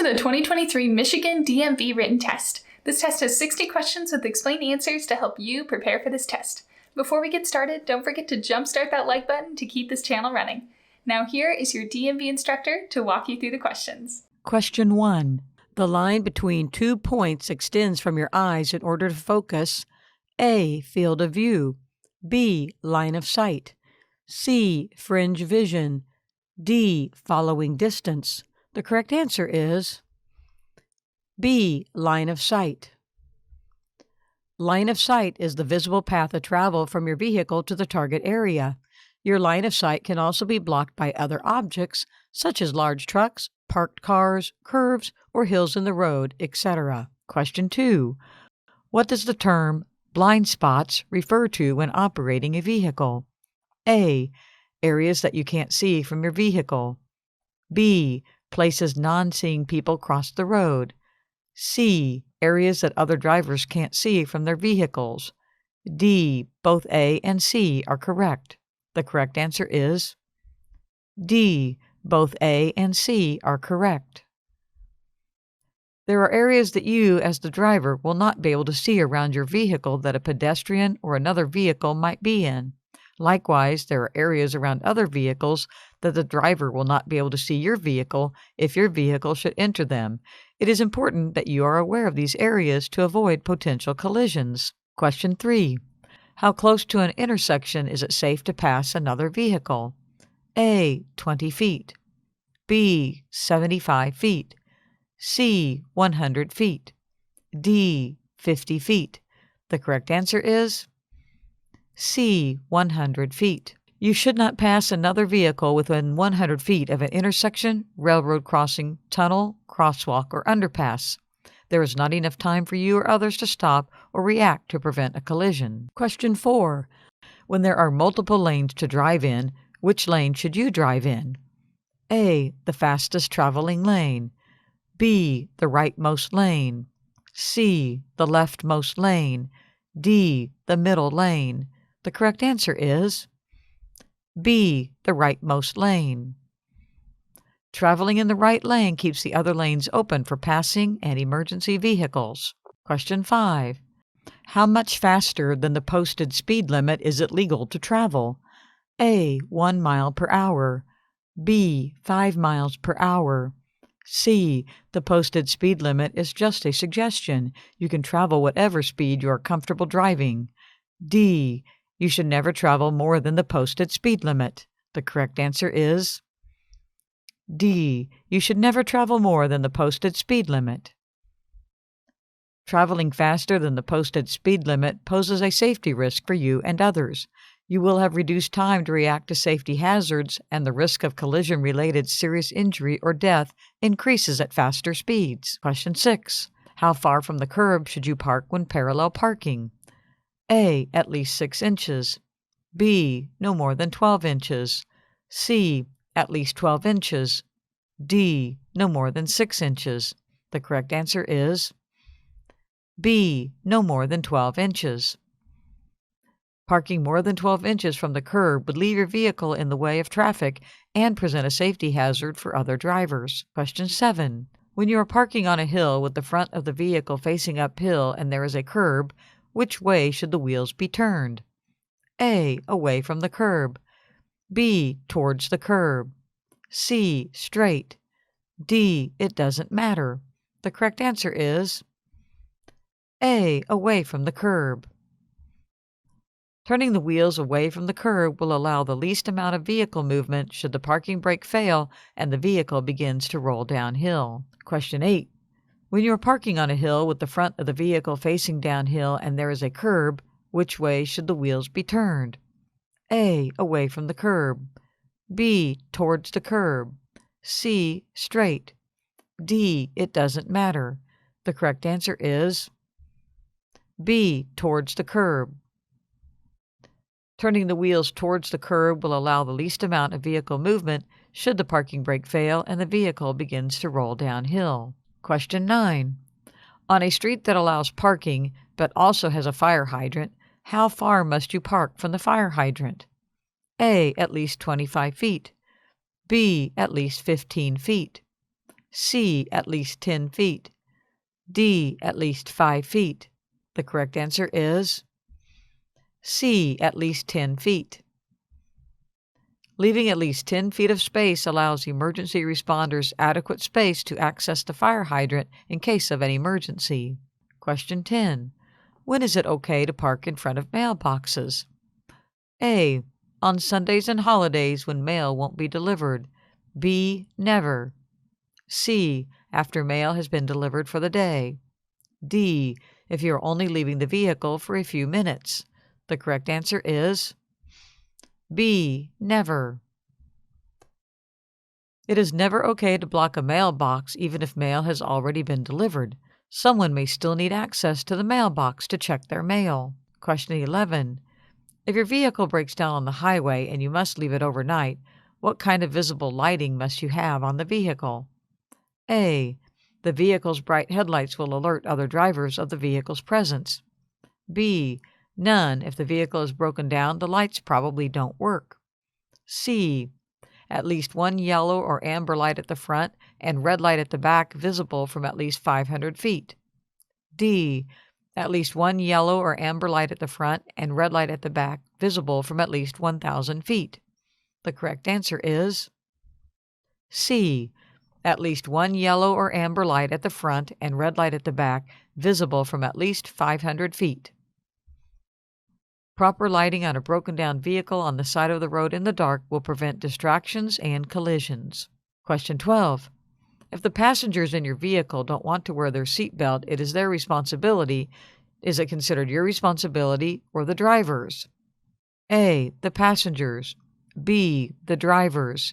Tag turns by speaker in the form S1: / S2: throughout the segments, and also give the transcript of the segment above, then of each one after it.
S1: to the 2023 Michigan DMV written test. This test has 60 questions with explained answers to help you prepare for this test. Before we get started, don't forget to jumpstart that like button to keep this channel running. Now here is your DMV instructor to walk you through the questions.
S2: Question 1. The line between 2 points extends from your eyes in order to focus A. Field of view, B. Line of sight, C. Fringe vision, D. Following distance. The correct answer is B. Line of sight. Line of sight is the visible path of travel from your vehicle to the target area. Your line of sight can also be blocked by other objects, such as large trucks, parked cars, curves, or hills in the road, etc. Question 2. What does the term blind spots refer to when operating a vehicle? A. Areas that you can't see from your vehicle. B. Places non-seeing people cross the road. C. Areas that other drivers can't see from their vehicles. D. Both A and C are correct. The correct answer is D. Both A and C are correct. There are areas that you, as the driver, will not be able to see around your vehicle that a pedestrian or another vehicle might be in. Likewise, there are areas around other vehicles that the driver will not be able to see your vehicle if your vehicle should enter them. It is important that you are aware of these areas to avoid potential collisions. Question 3. How close to an intersection is it safe to pass another vehicle? A. 20 feet. B. 75 feet. C. 100 feet. D. 50 feet. The correct answer is C. 100 feet. You should not pass another vehicle within 100 feet of an intersection, railroad crossing, tunnel, crosswalk, or underpass. There is not enough time for you or others to stop or react to prevent a collision. Question 4. When there are multiple lanes to drive in, which lane should you drive in? A. The fastest traveling lane. B. The rightmost lane. C. The leftmost lane. D. The middle lane. The correct answer is B. The rightmost lane. Traveling in the right lane keeps the other lanes open for passing and emergency vehicles. Question 5. How much faster than the posted speed limit is it legal to travel? A. 1 mile per hour. B. 5 miles per hour. C. The posted speed limit is just a suggestion. You can travel whatever speed you are comfortable driving. D. You should never travel more than the posted speed limit. The correct answer is D. You should never travel more than the posted speed limit. Traveling faster than the posted speed limit poses a safety risk for you and others. You will have reduced time to react to safety hazards, and the risk of collision-related serious injury or death increases at faster speeds. Question 6. How far from the curb should you park when parallel parking? A. At least 6 inches. B. No more than 12 inches. C. At least 12 inches. D. No more than 6 inches. The correct answer is B. No more than 12 inches. Parking more than 12 inches from the curb would leave your vehicle in the way of traffic and present a safety hazard for other drivers. Question 7. When you are parking on a hill with the front of the vehicle facing uphill and there is a curb, which way should the wheels be turned? A. Away from the curb. B. Towards the curb. C. Straight. D. It doesn't matter. The correct answer is A. Away from the curb. Turning the wheels away from the curb will allow the least amount of vehicle movement should the parking brake fail and the vehicle begins to roll downhill. Question 8. When you are parking on a hill with the front of the vehicle facing downhill and there is a curb, which way should the wheels be turned? A. Away from the curb. B. Towards the curb. C. Straight. D. It doesn't matter. The correct answer is B. Towards the curb. Turning the wheels towards the curb will allow the least amount of vehicle movement should the parking brake fail and the vehicle begins to roll downhill. Question 9. On a street that allows parking but also has a fire hydrant, how far must you park from the fire hydrant? A. At least 25 feet. B. At least 15 feet. C, at least 10 feet. D, at least 5 feet. The correct answer is C, at least 10 feet. Leaving at least 10 feet of space allows emergency responders adequate space to access the fire hydrant in case of an emergency. Question 10. When is it okay to park in front of mailboxes? A. On Sundays and holidays when mail won't be delivered. B. Never. C. After mail has been delivered for the day. D. If you're only leaving the vehicle for a few minutes. The correct answer is B. Never. It is never okay to block a mailbox even if mail has already been delivered. Someone may still need access to the mailbox to check their mail. Question 11. If your vehicle breaks down on the highway and you must leave it overnight, what kind of visible lighting must you have on the vehicle? A. The vehicle's bright headlights will alert other drivers of the vehicle's presence. B. None. If the vehicle is broken down, the lights probably don't work. C. At least one yellow or amber light at the front and red light at the back visible from at least 500 feet. D. At least one yellow or amber light at the front and red light at the back visible from at least 1,000 feet. The correct answer is C. At least one yellow or amber light at the front and red light at the back visible from at least 500 feet. Proper lighting on a broken-down vehicle on the side of the road in the dark will prevent distractions and collisions. Question 12. If the passengers in your vehicle don't want to wear their seatbelt, it is their responsibility. Is it considered your responsibility or the driver's? A. The passengers. B. The driver's.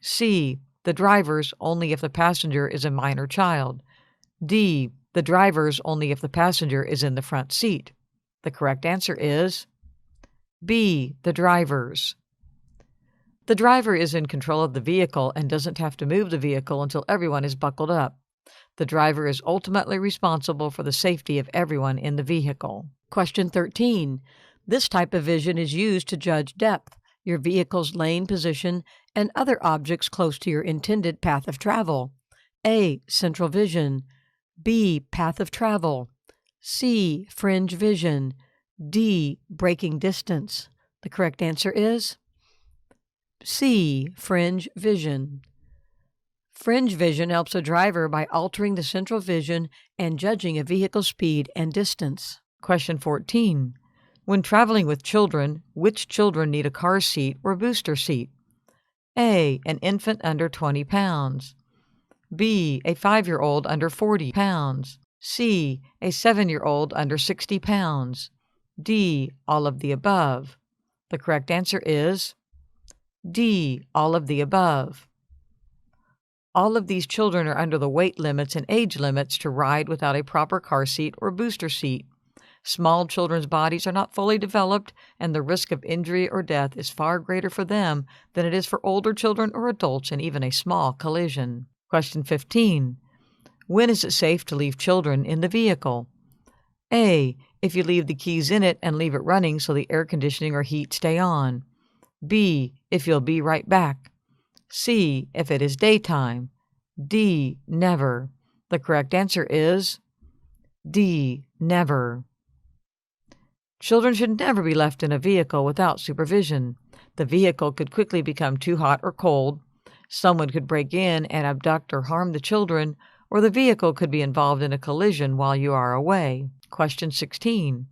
S2: C. The driver's only if the passenger is a minor child. D. The driver's only if the passenger is in the front seat. The correct answer is B. The driver's. The driver is in control of the vehicle and doesn't have to move the vehicle until everyone is buckled up. The driver is ultimately responsible for the safety of everyone in the vehicle. Question 13. This type of vision is used to judge depth, your vehicle's lane position, and other objects close to your intended path of travel. A. Central vision. B. Path of travel. C. Fringe vision. D. Braking distance. The correct answer is C. Fringe vision. Fringe vision helps a driver by altering the central vision and judging a vehicle's speed and distance. Question 14. When traveling with children, which children need a car seat or booster seat? A. An infant under 20 pounds. B. A 5-year-old under 40 pounds. C. A 7-year-old under 60 pounds. D. All of the above. The correct answer is D. All of the above. All of these children are under the weight limits and age limits to ride without a proper car seat or booster seat. Small children's bodies are not fully developed, and the risk of injury or death is far greater for them than it is for older children or adults in even a small collision. Question 15. When is it safe to leave children in the vehicle? A. If you leave the keys in it and leave it running so the air conditioning or heat stay on. B. If you'll be right back. C. If it is daytime. D. Never. The correct answer is D. Never. Children should never be left in a vehicle without supervision. The vehicle could quickly become too hot or cold. Someone could break in and abduct or harm the children, or the vehicle could be involved in a collision while you are away. Question 16.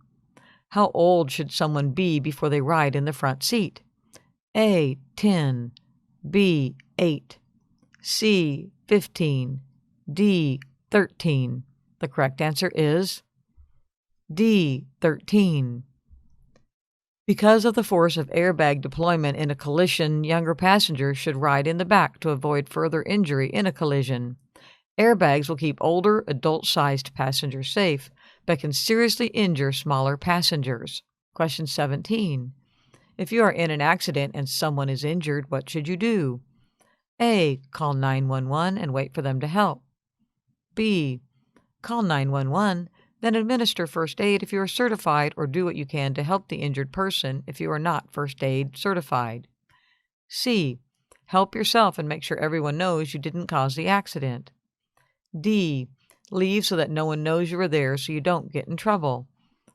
S2: How old should someone be before they ride in the front seat? A. 10. B. 8. C. 15. D. 13. The correct answer is D. 13. Because of the force of airbag deployment in a collision, younger passengers should ride in the back to avoid further injury in a collision. Airbags will keep older, adult-sized passengers safe, but can seriously injure smaller passengers. Question 17. If you are in an accident and someone is injured, what should you do? A. Call 911 and wait for them to help. B. Call 911, then administer first aid if you are certified, or do what you can to help the injured person if you are not first aid certified. C. Help yourself and make sure everyone knows you didn't cause the accident. D. Leave so that no one knows you were there so you don't get in trouble.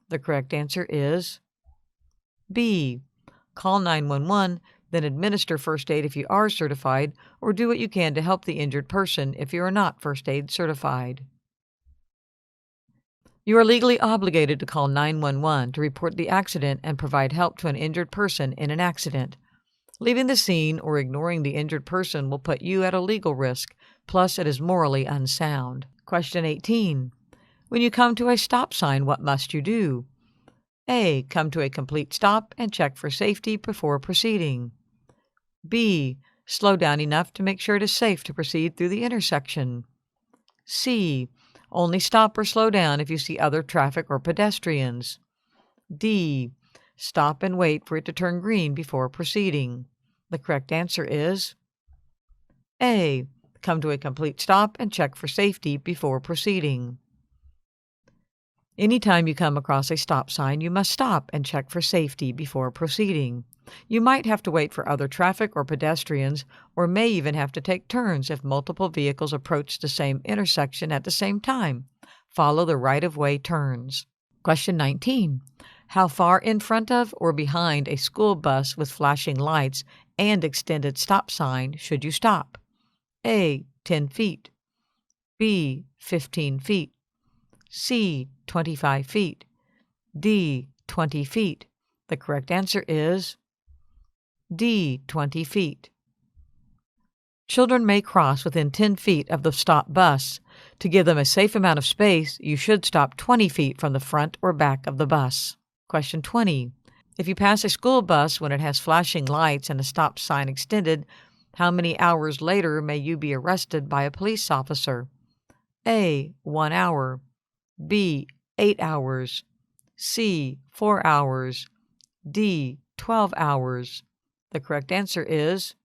S2: The correct answer is B. Call 911, then administer first aid if you are certified, or do what you can to help the injured person if you are not first aid certified. You are legally obligated to call 911 to report the accident and provide help to an injured person in an accident. Leaving the scene or ignoring the injured person will put you at a legal risk, plus it is morally unsound. Question 18. When you come to a stop sign, what must you do? A. Come to a complete stop and check for safety before proceeding. B. Slow down enough to make sure it is safe to proceed through the intersection. C. Only stop or slow down if you see other traffic or pedestrians. D. Stop and wait for it to turn green before proceeding. The correct answer is A. Come to a complete stop and check for safety before proceeding. Anytime you come across a stop sign, you must stop and check for safety before proceeding. You might have to wait for other traffic or pedestrians, or may even have to take turns if multiple vehicles approach the same intersection at the same time. Follow the right-of-way turns. Question 19. How far in front of or behind a school bus with flashing lights and extended stop sign should you stop? A. 10 feet. B. 15 feet. C. 25 feet. D. 20 feet. The correct answer is D. 20 feet. Children may cross within 10 feet of the stop bus. To give them a safe amount of space, you should stop 20 feet from the front or back of the bus. Question 20. If you pass a school bus when it has flashing lights and a stop sign extended, how many hours later may you be arrested by a police officer? A. 1 hour. B. 8 hours. C. 4 hours. D. 12 hours. The correct answer is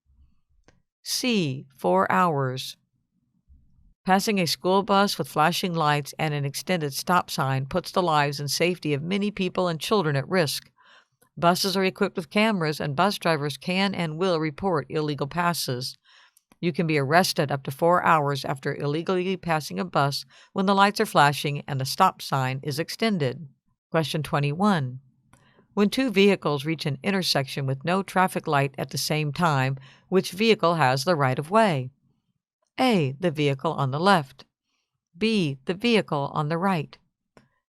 S2: C. 4 hours. Passing a school bus with flashing lights and an extended stop sign puts the lives and safety of many people and children at risk. Buses are equipped with cameras, and bus drivers can and will report illegal passes. You can be arrested up to 4 hours after illegally passing a bus when the lights are flashing and the stop sign is extended. Question 21. When two vehicles reach an intersection with no traffic light at the same time, which vehicle has the right-of-way? A. The vehicle on the left. B. The vehicle on the right.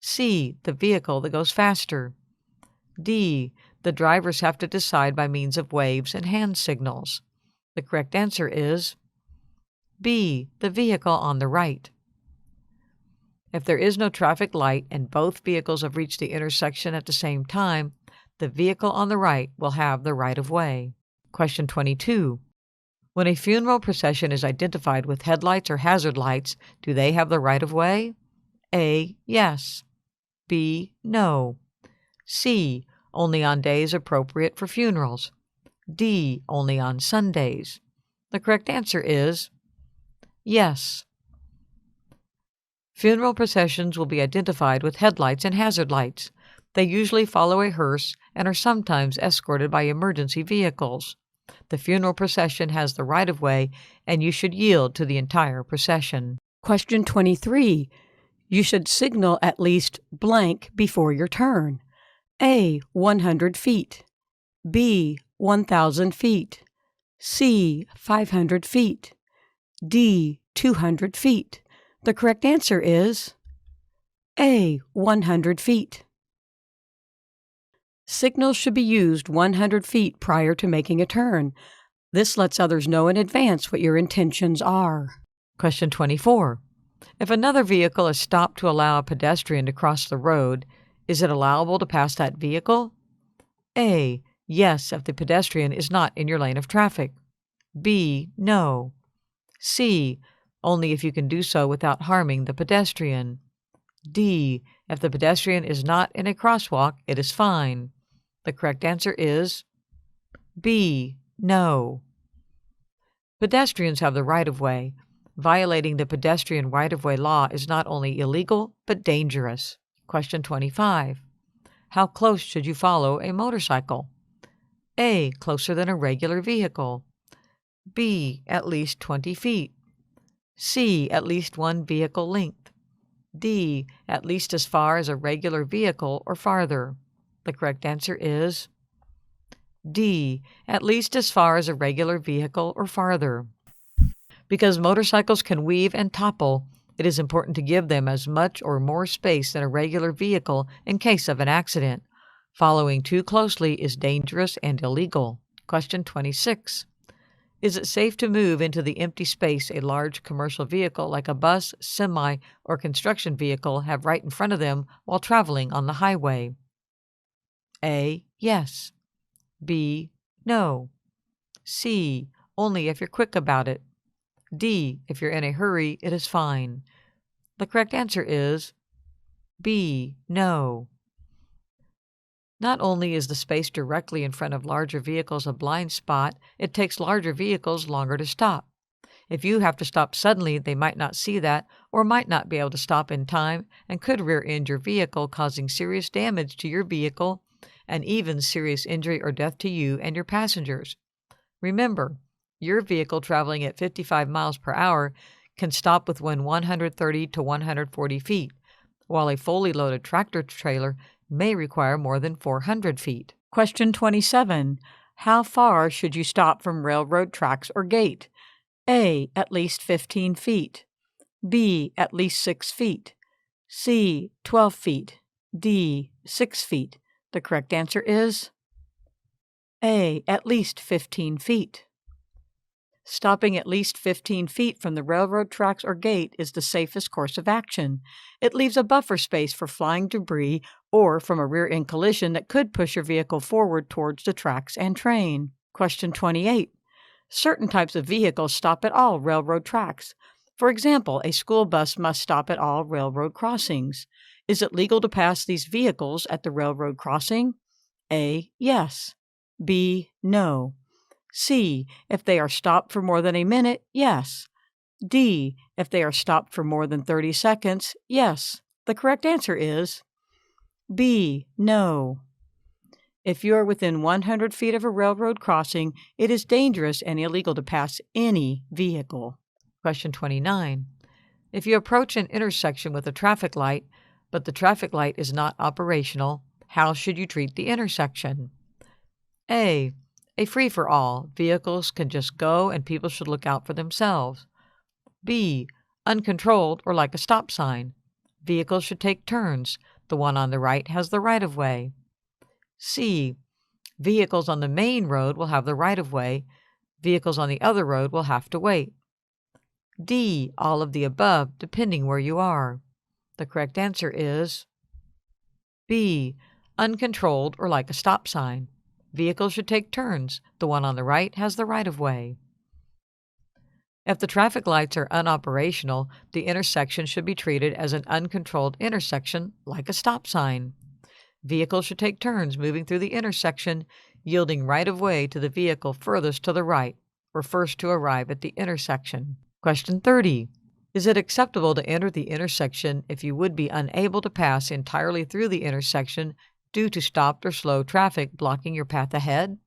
S2: C. The vehicle that goes faster. D. The drivers have to decide by means of waves and hand signals. The correct answer is B. The vehicle on the right. If there is no traffic light and both vehicles have reached the intersection at the same time, the vehicle on the right will have the right-of-way. Question 22. When a funeral procession is identified with headlights or hazard lights, do they have the right-of-way? A. Yes. B. No. C. Only on days appropriate for funerals. D. Only on Sundays. The correct answer is yes. Funeral processions will be identified with headlights and hazard lights. They usually follow a hearse and are sometimes escorted by emergency vehicles. The funeral procession has the right-of-way, and you should yield to the entire procession.
S3: Question 23. You should signal at least blank before your turn. A. 100 feet. B. 1,000 feet. C. 500 feet. D. 200 feet. The correct answer is A. 100 feet. Signals should be used 100 feet prior to making a turn. This lets others know in advance what your intentions are.
S2: Question 24. If another vehicle is stopped to allow a pedestrian to cross the road, is it allowable to pass that vehicle? A. Yes, if the pedestrian is not in your lane of traffic. B. No. C. Only if you can do so without harming the pedestrian. D. If the pedestrian is not in a crosswalk, it is fine. The correct answer is B. No. Pedestrians have the right-of-way. Violating the pedestrian right-of-way law is not only illegal, but dangerous. Question 25. How close should you follow a motorcycle? A. Closer than a regular vehicle. B. At least 20 feet. C. At least one vehicle length. D. At least as far as a regular vehicle or farther. The correct answer is D. At least as far as a regular vehicle or farther. Because motorcycles can weave and topple, it is important to give them as much or more space than a regular vehicle in case of an accident. Following too closely is dangerous and illegal. Question 26. Is it safe to move into the empty space a large commercial vehicle like a bus, semi, or construction vehicle have right in front of them while traveling on the highway? A. Yes. B. No. C. Only if you're quick about it. D. If you're in a hurry, it is fine. The correct answer is B. No. Not only is the space directly in front of larger vehicles a blind spot, it takes larger vehicles longer to stop. If you have to stop suddenly, they might not see that or might not be able to stop in time and could rear-end your vehicle, causing serious damage to your vehicle and even serious injury or death to you and your passengers. Remember, your vehicle traveling at 55 miles per hour can stop within 130 to 140 feet, while a fully loaded tractor trailer may require more than 400 feet.
S3: Question 27. How far should you stop from railroad tracks or gate? A. At least 15 feet. B. At least 6 feet. C. 12 feet. D. 6 feet. The correct answer is A. At least 15 feet. Stopping at least 15 feet from the railroad tracks or gate is the safest course of action. It leaves a buffer space for flying debris or from a rear-end collision that could push your vehicle forward towards the tracks and train. Question 28. Certain types of vehicles stop at all railroad tracks. For example, a school bus must stop at all railroad crossings. Is it legal to pass these vehicles at the railroad crossing? A. Yes. B. No. C. If they are stopped for more than a minute, yes. D. If they are stopped for more than 30 seconds, yes. The correct answer is B. No. If you are within 100 feet of a railroad crossing, it is dangerous and illegal to pass any vehicle.
S2: Question 29. If you approach an intersection with a traffic light, but the traffic light is not operational, how should you treat the intersection? A. A free-for-all. Vehicles can just go and people should look out for themselves. B. Uncontrolled or like a stop sign. Vehicles should take turns. The one on the right has the right-of-way. C. Vehicles on the main road will have the right-of-way. Vehicles on the other road will have to wait. D. All of the above, depending where you are. The correct answer is B. Uncontrolled or like a stop sign. Vehicles should take turns. The one on the right has the right-of-way. If the traffic lights are unoperational, the intersection should be treated as an uncontrolled intersection, like a stop sign. Vehicles should take turns moving through the intersection, yielding right-of-way to the vehicle furthest to the right, or first to arrive at the intersection. Question 30. Is it acceptable to enter the intersection if you would be unable to pass entirely through the intersection due to stopped or slow traffic blocking your path ahead?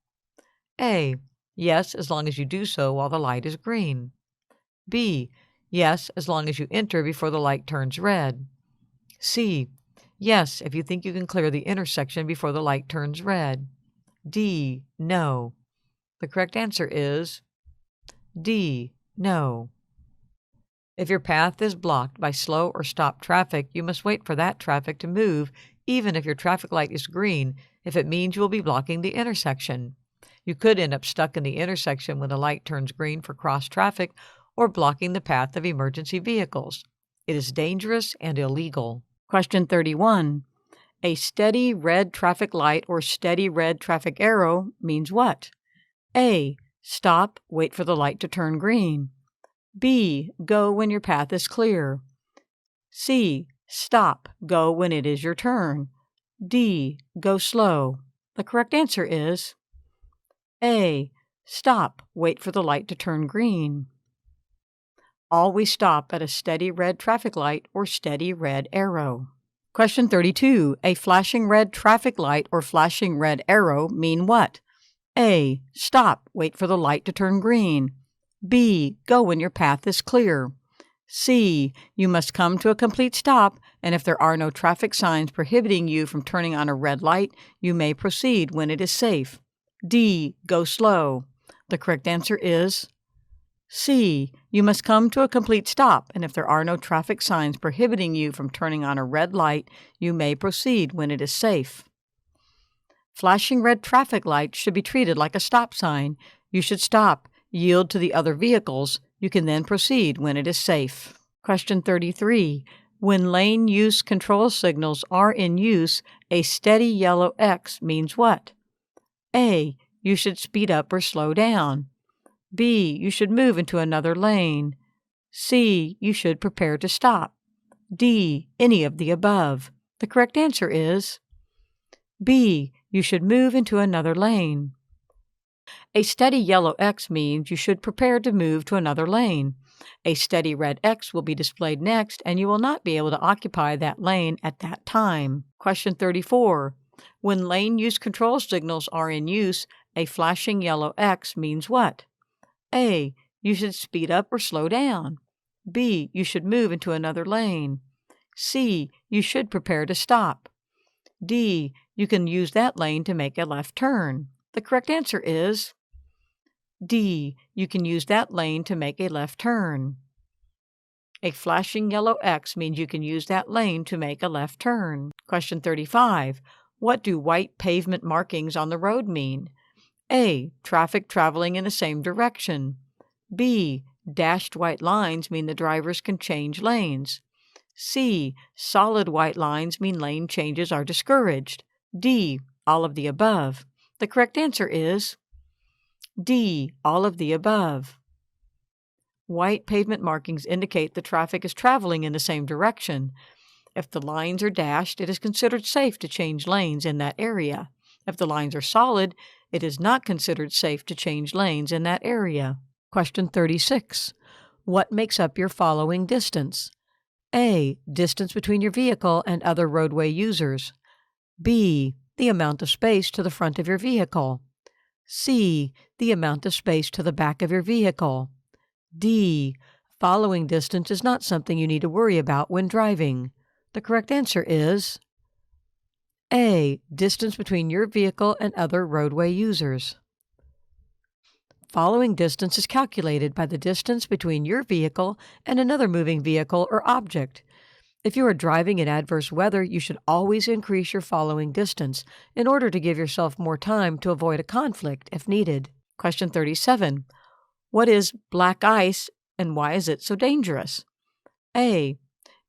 S2: A. Yes, as long as you do so while the light is green. B. Yes, as long as you enter before the light turns red. C. Yes, if you think you can clear the intersection before the light turns red. D. No. The correct answer is D. No. If your path is blocked by slow or stopped traffic, you must wait for that traffic to move, even if your traffic light is green, if it means you will be blocking the intersection. You could end up stuck in the intersection when the light turns green for cross traffic or blocking the path of emergency vehicles. It is dangerous and illegal.
S3: Question 31. A steady red traffic light or steady red traffic arrow means what? A. Stop, wait for the light to turn green. B. Go when your path is clear. C. Stop, go when it is your turn. D. Go slow. The correct answer is A. Stop, wait for the light to turn green. Always stop at a steady red traffic light or steady red arrow. Question 32. A flashing red traffic light or flashing red arrow mean what? A. Stop, wait for the light to turn green. B. Go when your path is clear. C. You must come to a complete stop, and if there are no traffic signs prohibiting you from turning on a red light, you may proceed when it is safe. D. Go slow. The correct answer is C. You must come to a complete stop, and if there are no traffic signs prohibiting you from turning on a red light, you may proceed when it is safe. Flashing red traffic lights should be treated like a stop sign. You should stop, yield to the other vehicles. You can then proceed when it is safe. Question 33. When lane use control signals are in use, a steady yellow X means what? A. You should speed up or slow down. B. You should move into another lane. C. You should prepare to stop. D. Any of the above. The correct answer is B. You should move into another lane. A steady yellow X means you should prepare to move to another lane. A steady red X will be displayed next, and you will not be able to occupy that lane at that time. Question 34. When lane use control signals are in use, a flashing yellow X means what? A. You should speed up or slow down. B. You should move into another lane. C. You should prepare to stop. D. You can use that lane to make a left turn. The correct answer is D. You can use that lane to make a left turn. A flashing yellow X means you can use that lane to make a left turn. Question 35. What do white pavement markings on the road mean? A. Traffic traveling in the same direction. B. Dashed white lines mean the drivers can change lanes. C. Solid white lines mean lane changes are discouraged. D. All of the above. The correct answer is D. All of the above. White pavement markings indicate the traffic is traveling in the same direction. If the lines are dashed, it is considered safe to change lanes in that area. If the lines are solid, it is not considered safe to change lanes in that area. Question 36. What makes up your following distance? A. Distance between your vehicle and other roadway users. B. The amount of space to the front of your vehicle. C. The amount of space to the back of your vehicle. D. Following distance is not something you need to worry about when driving. The correct answer is A. Distance between your vehicle and other roadway users. Following distance is calculated by the distance between your vehicle and another moving vehicle or object. If you are driving in adverse weather, you should always increase your following distance in order to give yourself more time to avoid a conflict if needed. Question 37. What is black ice and why is it so dangerous? A.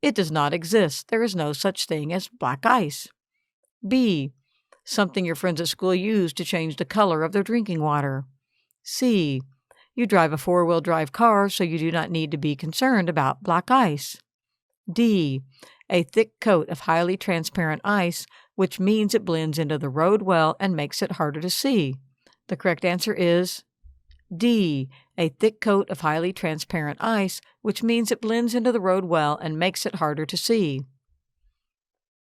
S3: It does not exist. There is no such thing as black ice. B. Something your friends at school use to change the color of their drinking water. C. You drive a four-wheel drive car, so you do not need to be concerned about black ice. D. A thick coat of highly transparent ice, which means it blends into the road well and makes it harder to see. The correct answer is D. A thick coat of highly transparent ice, which means it blends into the road well and makes it harder to see.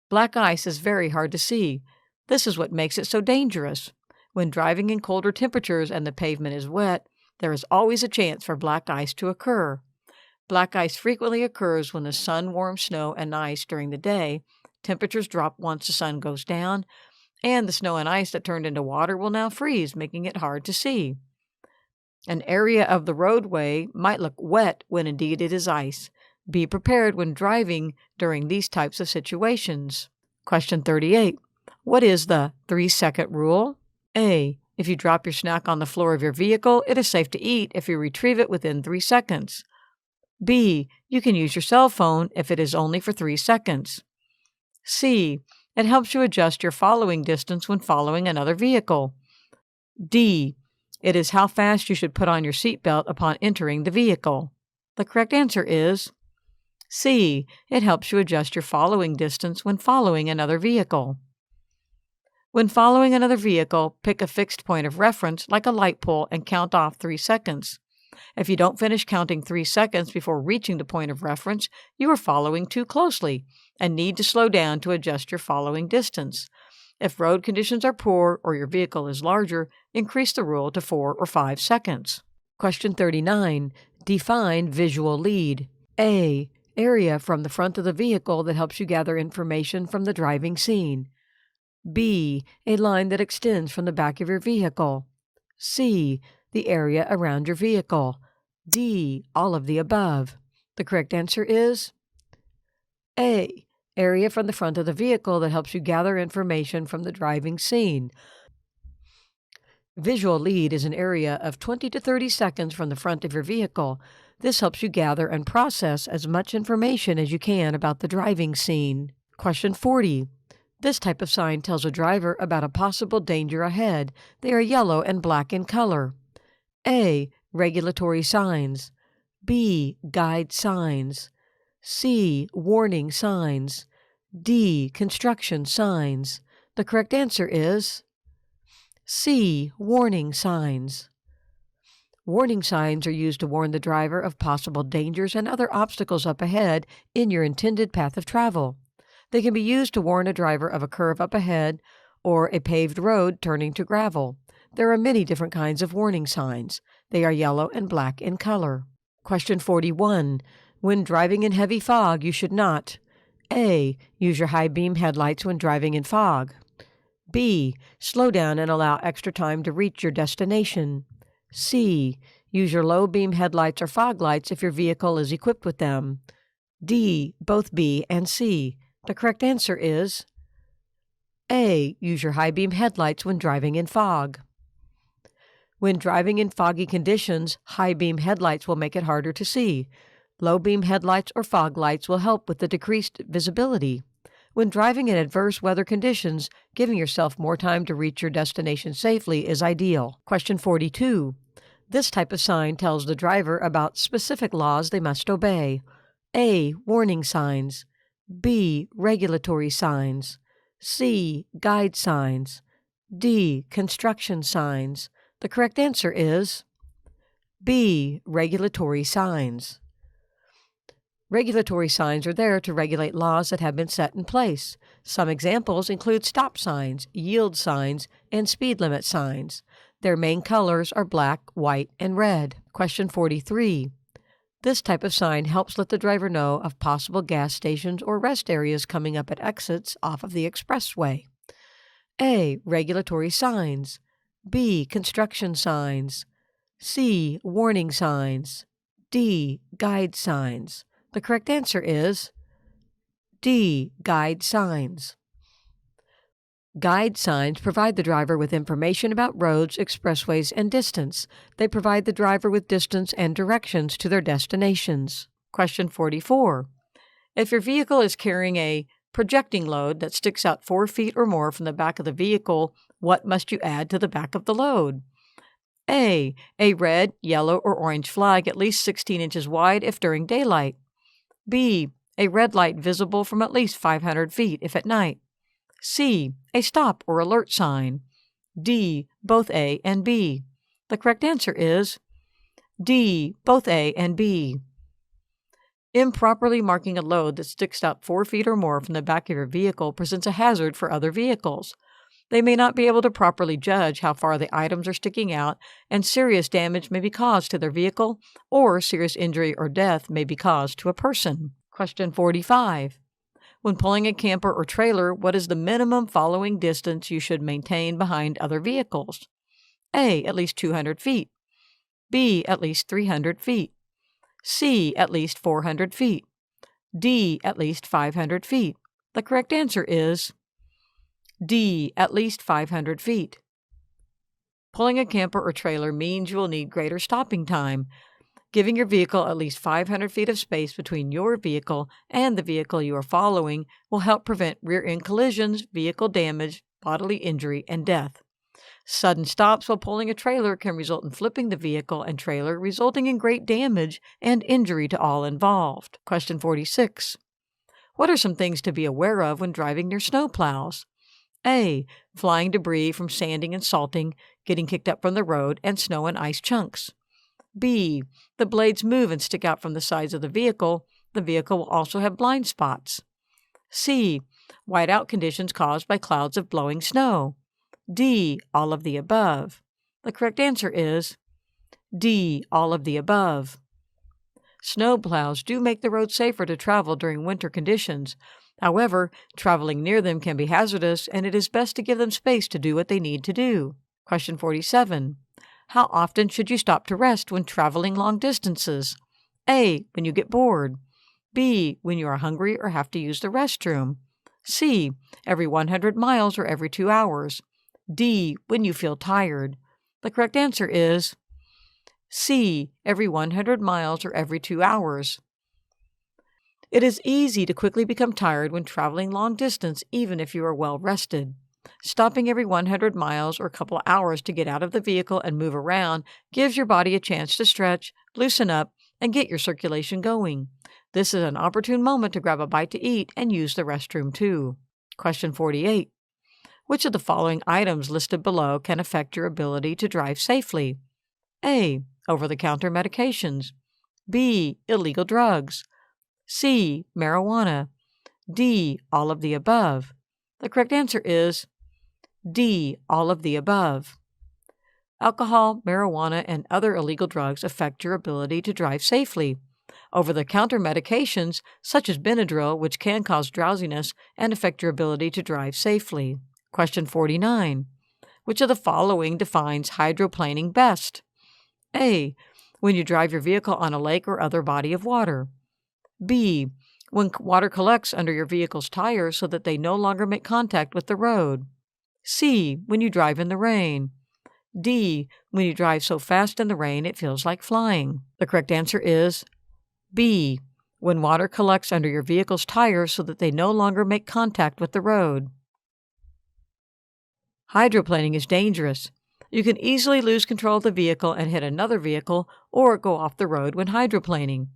S3: Black ice is very hard to see. This is what makes it so dangerous. When driving in colder temperatures and the pavement is wet, there is always a chance for black ice to occur. Black ice frequently occurs when the sun warms snow and ice during the day, temperatures drop once the sun goes down, and the snow and ice that turned into water will now freeze, making it hard to see. An area of the roadway might look wet when indeed it is ice. Be prepared when driving during these types of situations. Question 38. What is the 3-second rule? A. If you drop your snack on the floor of your vehicle, it is safe to eat if you retrieve it within 3 seconds. B. You can use your cell phone if it is only for 3 seconds. C. It helps you adjust your following distance when following another vehicle. D. It is how fast you should put on your seatbelt upon entering the vehicle. The correct answer is C. It helps you adjust your following distance when following another vehicle. When following another vehicle, pick a fixed point of reference like a light pole and count off 3 seconds. If you don't finish counting 3 seconds before reaching the point of reference, you are following too closely and need to slow down to adjust your following distance. If road conditions are poor or your vehicle is larger, increase the rule to 4 or 5 seconds.
S2: Question 39. Define visual lead. A. Area from the front of the vehicle that helps you gather information from the driving scene. B. A line that extends from the back of your vehicle. C. The area around your vehicle. D. All of the above. The correct answer is A. Area from the front of the vehicle that helps you gather information from the driving scene. Visual lead is an area of 20 to 30 seconds from the front of your vehicle. This helps you gather and process as much information as you can about the driving scene. Question 40. This type of sign tells a driver about a possible danger ahead. They are yellow and black in color. A. Regulatory signs. B. Guide signs. C. Warning signs. D. Construction signs. The correct answer is C. Warning signs. Warning signs are used to warn the driver of possible dangers and other obstacles up ahead in your intended path of travel. They can be used to warn a driver of a curve up ahead or a paved road turning to gravel. There are many different kinds of warning signs. They are yellow and black in color. Question 41. When driving in heavy fog, you should not A. Use your high beam headlights when driving in fog. B. Slow down and allow extra time to reach your destination. C. Use your low beam headlights or fog lights if your vehicle is equipped with them. D. Both B and C. The correct answer is A. Use your high beam headlights when driving in fog. When driving in foggy conditions, high beam headlights will make it harder to see. Low beam headlights or fog lights will help with the decreased visibility. When driving in adverse weather conditions, giving yourself more time to reach your destination safely is ideal. Question 42. This type of sign tells the driver about specific laws they must obey. A. Warning signs. B. Regulatory signs. C. Guide signs. D. Construction signs. The correct answer is B. Regulatory signs. Regulatory signs are there to regulate laws that have been set in place. Some examples include stop signs, yield signs, and speed limit signs. Their main colors are black, white, and red. Question 43. This type of sign helps let the driver know of possible gas stations or rest areas coming up at exits off of the expressway. A. Regulatory signs. B. Construction signs. C. Warning signs. D. Guide signs. The correct answer is D. Guide signs. Guide signs provide the driver with information about roads, expressways, and distance. They provide the driver with distance and directions to their destinations. Question 44. If your vehicle is carrying a projecting load that sticks out 4 feet or more from the back of the vehicle, what must you add to the back of the load? A. A red, yellow, or orange flag at least 16 inches wide if during daylight. B. A red light visible from at least 500 feet if at night. C. A stop or alert sign. D. Both A and B. The correct answer is D. Both A and B. Improperly marking a load that sticks out 4 feet or more from the back of your vehicle presents a hazard for other vehicles. They may not be able to properly judge how far the items are sticking out, and serious damage may be caused to their vehicle, or serious injury or death may be caused to a person. Question 45. When pulling a camper or trailer, what is the minimum following distance you should maintain behind other vehicles? A. At least 200 feet. B. At least 300 feet. C. At least 400 feet. D. At least 500 feet. The correct answer is D. At least 500 feet. Pulling a camper or trailer means you will need greater stopping time. Giving your vehicle at least 500 feet of space between your vehicle and the vehicle you are following will help prevent rear-end collisions, vehicle damage, bodily injury, and death. Sudden stops while pulling a trailer can result in flipping the vehicle and trailer, resulting in great damage and injury to all involved. Question 46. What are some things to be aware of when driving near snow plows? A. Flying debris from sanding and salting, getting kicked up from the road, and snow and ice chunks. B. The blades move and stick out from the sides of the vehicle. The vehicle will also have blind spots. C. Whiteout conditions caused by clouds of blowing snow. D. All of the above. The correct answer is
S3: D. All of the above. Snow plows do make the road safer to travel during winter conditions. However, traveling near them can be hazardous, and it is best to give them space to do what they need to do. Question 47. How often should you stop to rest when traveling long distances? A. When you get bored. B. When you are hungry or have to use the restroom. C. Every 100 miles or every 2 hours. D. When you feel tired. The correct answer is C. Every 100 miles or every 2 hours. It is easy to quickly become tired when traveling long distance, even if you are well rested. Stopping every 100 miles or a couple of hours to get out of the vehicle and move around gives your body a chance to stretch, loosen up, and get your circulation going. This is an opportune moment to grab a bite to eat and use the restroom too. Question 48. Which of the following items listed below can affect your ability to drive safely? A. Over-the-counter medications. B. Illegal drugs. C. Marijuana. D. All of the above. The correct answer is D. All of the above. Alcohol, marijuana, and other illegal drugs affect your ability to drive safely. Over-the-counter medications, such as Benadryl, which can cause drowsiness and affect your ability to drive safely. Question 49. Which of the following defines hydroplaning best? A. When you drive your vehicle on a lake or other body of water. B. When water collects under your vehicle's tires so that they no longer make contact with the road. C. When you drive in the rain. D. When you drive so fast in the rain it feels like flying. The correct answer is B. When water collects under your vehicle's tires so that they no longer make contact with the road. Hydroplaning is dangerous. You can easily lose control of the vehicle and hit another vehicle or go off the road when hydroplaning.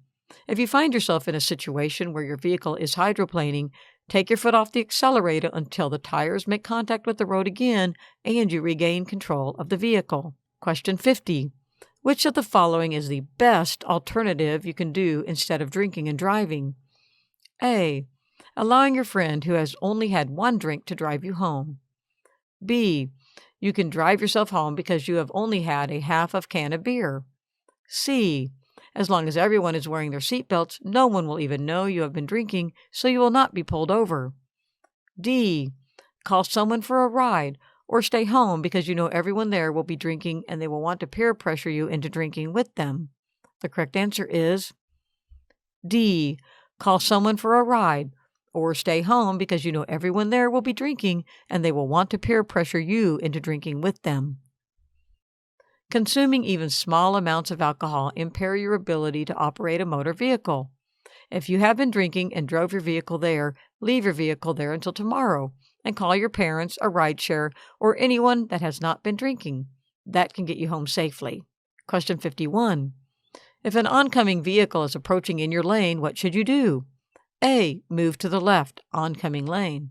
S3: If you find yourself in a situation where your vehicle is hydroplaning, take your foot off the accelerator until the tires make contact with the road again and you regain control of the vehicle. Question 50. Which of the following is the best alternative you can do instead of drinking and driving? A. Allowing your friend who has only had one drink to drive you home. B. You can drive yourself home because you have only had a half of can of beer. C. As long as everyone is wearing their seatbelts, no one will even know you have been drinking, so you will not be pulled over. D. Call someone for a ride, or stay home because you know everyone there will be drinking and they will want to peer pressure you into drinking with them. The correct answer is D. Call someone for a ride, or stay home because you know everyone there will be drinking and they will want to peer pressure you into drinking with them. Consuming even small amounts of alcohol impair your ability to operate a motor vehicle. If you have been drinking and drove your vehicle there, leave your vehicle there until tomorrow and call your parents, a rideshare, or anyone that has not been drinking. That can get you home safely. Question 51. If an oncoming vehicle is approaching in your lane, what should you do? A. Move to the left, oncoming lane.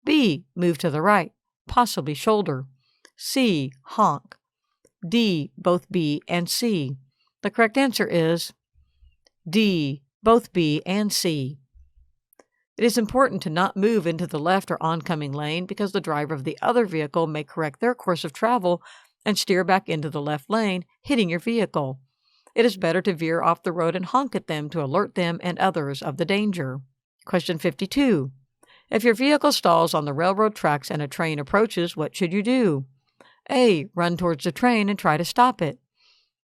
S3: B. Move to the right, possibly shoulder. C. Honk. D. Both B and C. The correct answer is D. Both B and C. It is important to not move into the left or oncoming lane because the driver of the other vehicle may correct their course of travel and steer back into the left lane, hitting your vehicle. It is better to veer off the road and honk at them to alert them and others of the danger. Question 52. If your vehicle stalls on the railroad tracks and a train approaches, what should you do? A. Run towards the train and try to stop it.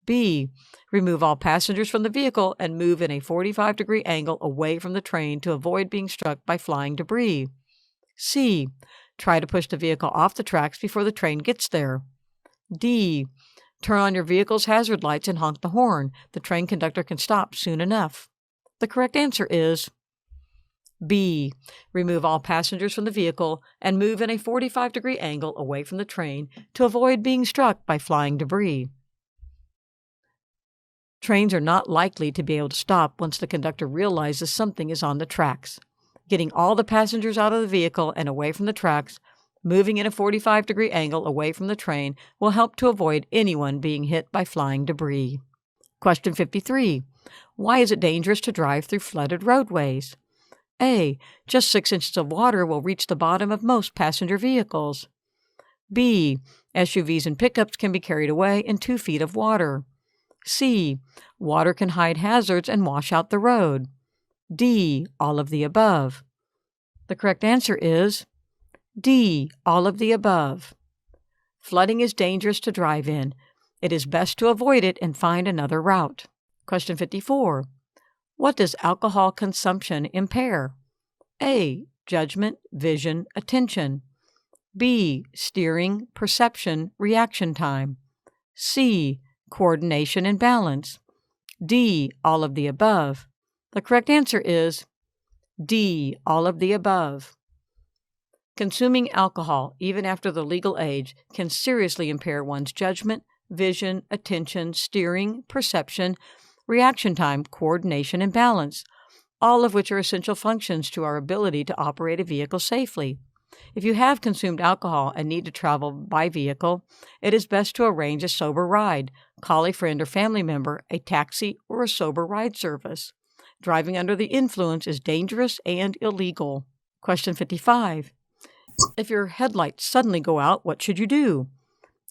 S3: B. Remove all passengers from the vehicle and move in a 45-degree angle away from the train to avoid being struck by flying debris. C. Try to push the vehicle off the tracks before the train gets there. D. Turn on your vehicle's hazard lights and honk the horn. The train conductor can stop soon enough. The correct answer is B. Remove all passengers from the vehicle and move in a 45-degree angle away from the train to avoid being struck by flying debris. Trains are not likely to be able to stop once the conductor realizes something is on the tracks. Getting all the passengers out of the vehicle and away from the tracks, moving in a 45-degree angle away from the train will help to avoid anyone being hit by flying debris. Question 53. Why is it dangerous to drive through flooded roadways? A. Just 6 inches of water will reach the bottom of most passenger vehicles. B. SUVs and pickups can be carried away in 2 feet of water. C. Water can hide hazards and wash out the road. D. All of the above. The correct answer is D. All of the above. Flooding is dangerous to drive in. It is best to avoid it and find another route. Question 54. What does alcohol consumption impair? A. Judgment, vision, attention. B. Steering, perception, reaction time. C. Coordination and balance. D. All of the above. The correct answer is D. All of the above. Consuming alcohol, even after the legal age, can seriously impair one's judgment, vision, attention, steering, perception, reaction time, coordination, and balance, all of which are essential functions to our ability to operate a vehicle safely. If you have consumed alcohol and need to travel by vehicle, it is best to arrange a sober ride. Call a friend or family member, a taxi, or a sober ride service. Driving under the influence is dangerous and illegal. Question 55. If your headlights suddenly go out, what should you do?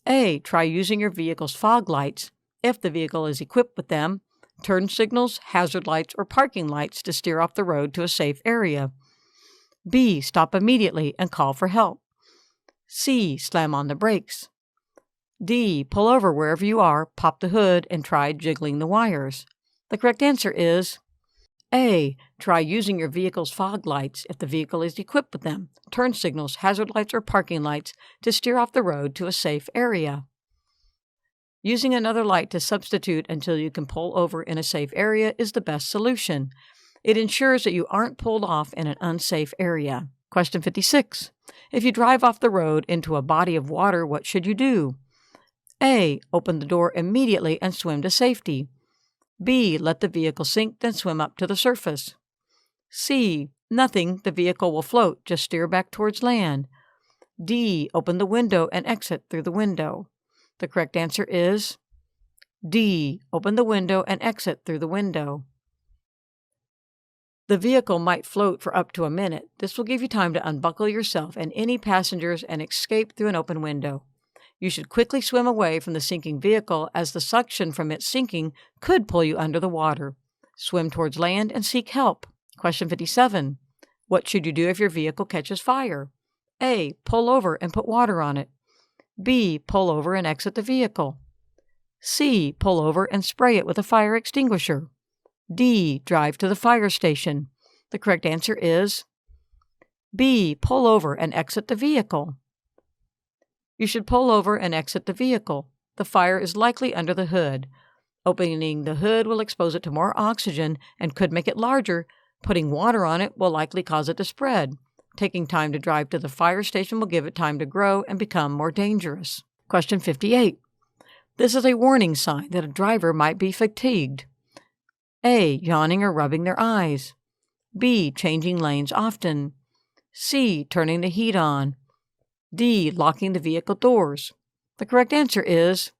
S3: A. Try using your vehicle's fog lights, if the vehicle is equipped with them, turn signals, hazard lights, or parking lights to steer off the road to a safe area. B. Stop immediately and call for help. C. Slam on the brakes. D. Pull over wherever you are, pop the hood, and try jiggling the wires. The correct answer is A. Try using your vehicle's fog lights if the vehicle is equipped with them, turn signals, hazard lights, or parking lights to steer off the road to a safe area. Using another light to substitute until you can pull over in a safe area is the best solution. It ensures that you aren't pulled off in an unsafe area. Question 56. If you drive off the road into a body of water, what should you do? A. Open the door immediately and swim to safety. B. Let the vehicle sink, then swim up to the surface. C. Nothing, the vehicle will float, just steer back towards land. D. Open the window and exit through the window. The correct answer is D. Open the window and exit through the window. The vehicle might float for up to a minute. This will give you time to unbuckle yourself and any passengers and escape through an open window. You should quickly swim away from the sinking vehicle as the suction from its sinking could pull you under the water. Swim towards land and seek help. Question 57. What should you do if your vehicle catches fire? A. Pull over and put water on it. B. Pull over and exit the vehicle. C. Pull over and spray it with a fire extinguisher. D. Drive to the fire station. The correct answer is B. Pull over and exit the vehicle. You should pull over and exit the vehicle. The fire is likely under the hood. Opening the hood will expose it to more oxygen and could make it larger. Putting water on it will likely cause it to spread. Taking time to drive to the fire station will give it time to grow and become more dangerous. Question 58. This is a warning sign that a driver might be fatigued. A. Yawning or rubbing their eyes. B. Changing lanes often. C. Turning the heat on. D. Locking the vehicle doors. The correct answer is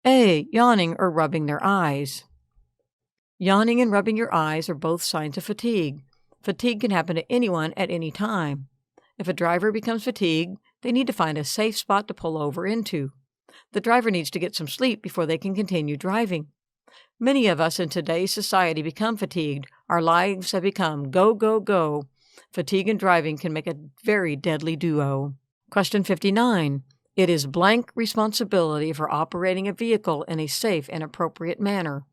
S3: A. Yawning or rubbing their eyes. Yawning and rubbing your eyes are both signs of fatigue. Fatigue can happen to anyone at any time. If a driver becomes fatigued, they need to find a safe spot to pull over into. The driver needs to get some sleep before they can continue driving. Many of us in today's society become fatigued. Our lives have become go, go, go. Fatigue and driving can make a very deadly duo. Question 59. It is blank responsibility for operating a vehicle in a safe and appropriate manner.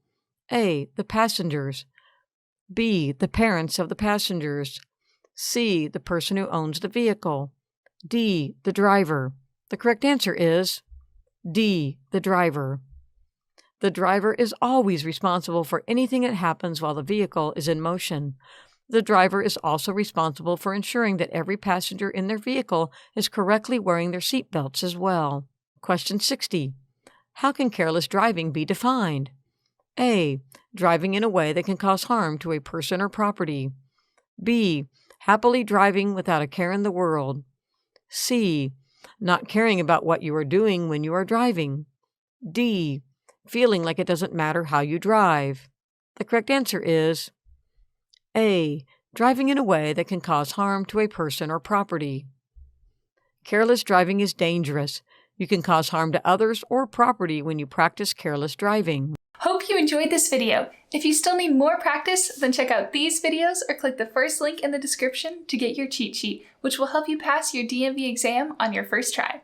S3: A. The passengers. B. The parents of the passengers. C. The person who owns the vehicle. D. The driver. The correct answer is D. The driver. The driver is always responsible for anything that happens while the vehicle is in motion. The driver is also responsible for ensuring that every passenger in their vehicle is correctly wearing their seatbelts as well. Question 60. How can careless driving be defined? A. Driving in a way that can cause harm to a person or property. B. Happily driving without a care in the world. C. Not caring about what you are doing when you are driving. D. Feeling like it doesn't matter how you drive. The correct answer is A. Driving in a way that can cause harm to a person or property. Careless driving is dangerous.
S2: You can cause harm to others or property when you practice careless driving.
S1: Hope you enjoyed this video. If you still need more practice, then check out these videos or click the first link in the description to get your cheat sheet, which will help you pass your DMV exam on your first try.